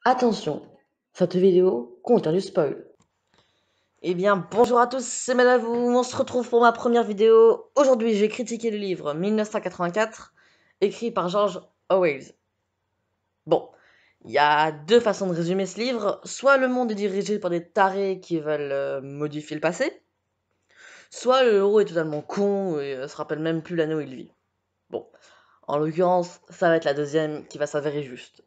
Attention, cette vidéo contient du spoil. Eh bien, bonjour à tous, c'est Madavou, on se retrouve pour ma première vidéo. Aujourd'hui, j'ai critiqué le livre 1984, écrit par George Orwell. Bon, il y a deux façons de résumer ce livre. Soit le monde est dirigé par des tarés qui veulent modifier le passé, soit le héros est totalement con et se rappelle même plus l'année où il vit. Bon, en l'occurrence, ça va être la deuxième qui va s'avérer juste.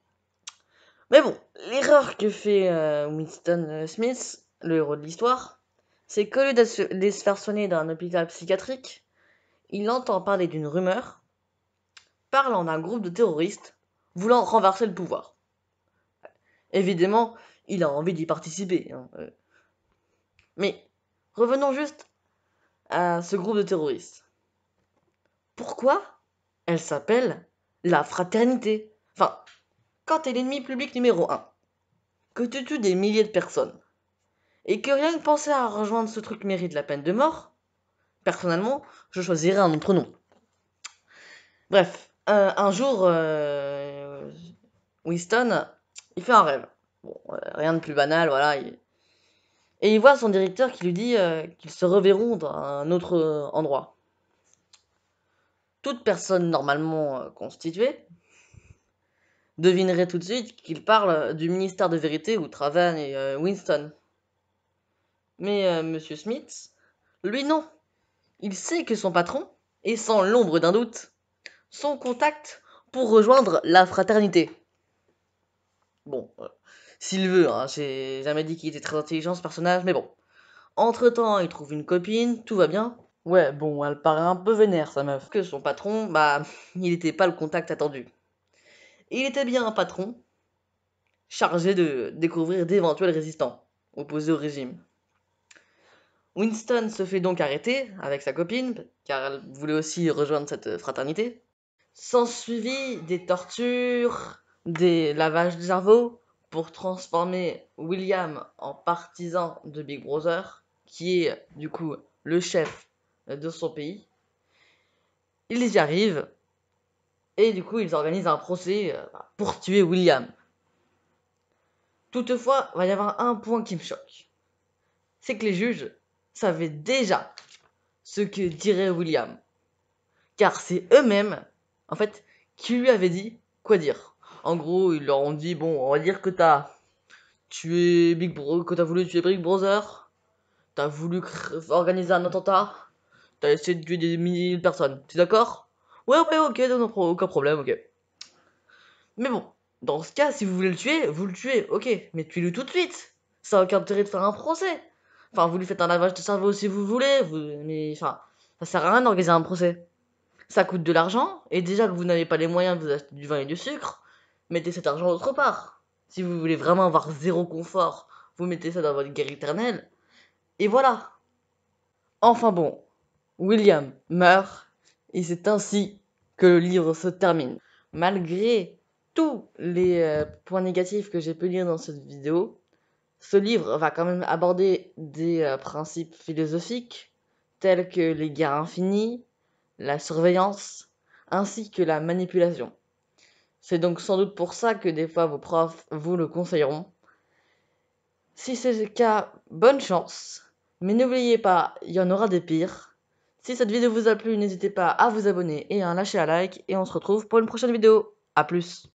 Mais bon, l'erreur que fait Winston Smith, le héros de l'histoire, c'est qu'au lieu de se faire soigner dans un hôpital psychiatrique, il entend parler d'une rumeur parlant d'un groupe de terroristes voulant renverser le pouvoir. Évidemment, il a envie d'y participer, hein. Mais revenons juste à ce groupe de terroristes. Pourquoi elle s'appelle la Fraternité? Enfin, quand t'es l'ennemi public numéro 1, que tu tues des milliers de personnes, et que rien que penser à rejoindre ce truc mérite la peine de mort, personnellement, je choisirais un autre nom. Bref, un jour, Winston, il fait un rêve. Bon, rien de plus banal, voilà. Et il voit son directeur qui lui dit qu'ils se reverront dans un autre endroit. Toute personne normalement constituée devinerait tout de suite qu'il parle du ministère de vérité où travaille Winston. Mais Monsieur Smith, lui non. Il sait que son patron est sans l'ombre d'un doute son contact pour rejoindre la fraternité. Bon, s'il veut, hein, j'ai jamais dit qu'il était très intelligent ce personnage, mais bon. Entre-temps, il trouve une copine, tout va bien. Ouais, bon, elle paraît un peu vénère, sa meuf. Que son patron, bah, il était pas le contact attendu. Il était bien un patron, chargé de découvrir d'éventuels résistants, opposés au régime. Winston se fait donc arrêter avec sa copine, car elle voulait aussi rejoindre cette fraternité. S'ensuivit des tortures, des lavages de cerveau pour transformer William en partisan de Big Brother, qui est du coup le chef de son pays. Ils y arrivent et du coup ils organisent un procès pour tuer William. Toutefois, il va y avoir un point qui me choque. C'est que les juges savaient déjà ce que dirait William. Car c'est eux-mêmes, en fait, qui lui avaient dit quoi dire. En gros, ils leur ont dit, bon, on va dire que que t'as voulu tuer Big Brother, t'as voulu organiser un attentat, t'as essayé de tuer des milliers de personnes. T'es d'accord? Ouais, ouais, ok, non, aucun problème, ok. Mais bon, dans ce cas, si vous voulez le tuer, vous le tuez, ok, mais tuez-le tout de suite. Ça n'a aucun intérêt de faire un procès. Enfin, vous lui faites un lavage de cerveau si vous voulez, mais enfin, ça sert à rien d'organiser un procès. Ça coûte de l'argent, et déjà que vous n'avez pas les moyens de vous acheter du vin et du sucre, mettez cet argent autre part. Si vous voulez vraiment avoir zéro confort, vous mettez ça dans votre guerre éternelle, et voilà. Enfin bon, William meurt, et c'est ainsi que le livre se termine. Malgré tous les points négatifs que j'ai pu lire dans cette vidéo, ce livre va quand même aborder des principes philosophiques tels que les guerres infinies, la surveillance, ainsi que la manipulation. C'est donc sans doute pour ça que des fois vos profs vous le conseilleront. Si c'est le cas, bonne chance. Mais n'oubliez pas, il y en aura des pires. Si cette vidéo vous a plu, n'hésitez pas à vous abonner et à lâcher un like. Et on se retrouve pour une prochaine vidéo. A plus.